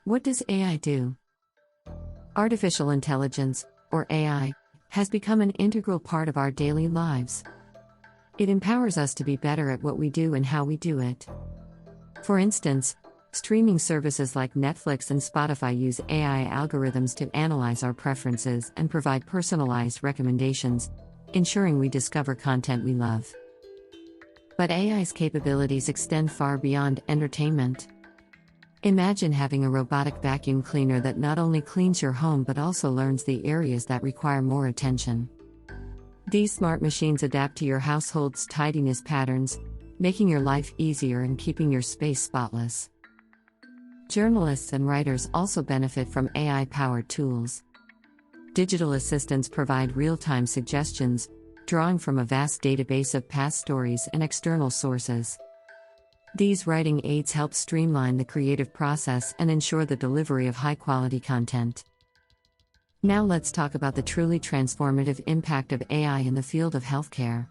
What does AI do? Artificial intelligence, or AI, has become an integral part of our daily lives. It empowers us to be better at what we do and how we do it. For instance, streaming services like Netflix and Spotify use AI algorithms to analyze our preferences and provide personalized recommendations, ensuring we discover content we love. But AI's capabilities extend far beyond entertainment. Imagine having a robotic vacuum cleaner that not only cleans your home but also learns the areas that require more attention. These smart machines adapt to your household's tidiness patterns, making your life easier and keeping your space spotless. Journalists and writers also benefit from AI-powered tools. Digital assistants provide real-time suggestions, drawing from a vast database of past stories and external sources. These writing aids help streamline the creative process and ensure the delivery of high-quality content. Now let's talk about the truly transformative impact of AI in the field of healthcare.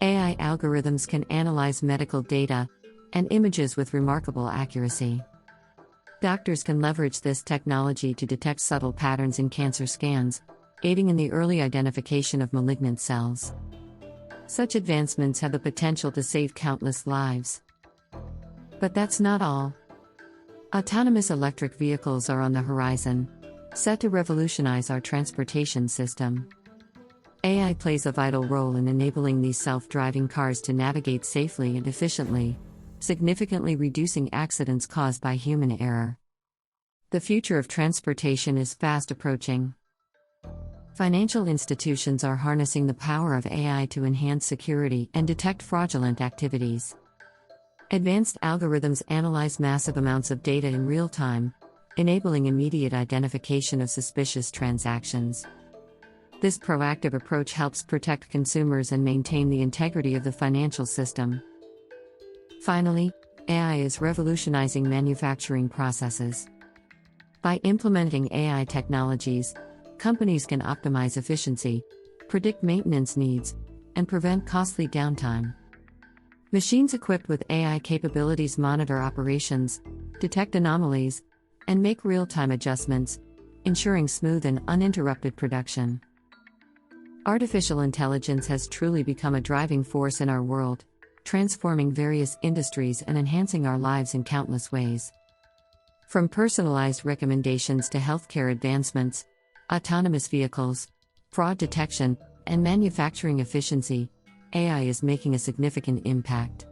AI algorithms can analyze medical data and images with remarkable accuracy. Doctors can leverage this technology to detect subtle patterns in cancer scans, aiding in the early identification of malignant cells. Such advancements have the potential to save countless lives. But that's not all. Autonomous electric vehicles are on the horizon, set to revolutionize our transportation system. AI plays a vital role in enabling these self-driving cars to navigate safely and efficiently, significantly reducing accidents caused by human error. The future of transportation is fast approaching. Financial institutions are harnessing the power of AI to enhance security and detect fraudulent activities. Advanced algorithms analyze massive amounts of data in real time, enabling immediate identification of suspicious transactions. This proactive approach helps protect consumers and maintain the integrity of the financial system. Finally, AI is revolutionizing manufacturing processes. By implementing AI technologies, companies can optimize efficiency, predict maintenance needs, and prevent costly downtime. Machines equipped with AI capabilities monitor operations, detect anomalies, and make real-time adjustments, ensuring smooth and uninterrupted production. Artificial intelligence has truly become a driving force in our world, transforming various industries and enhancing our lives in countless ways. From personalized recommendations to healthcare advancements, autonomous vehicles, fraud detection, and manufacturing efficiency, AI is making a significant impact.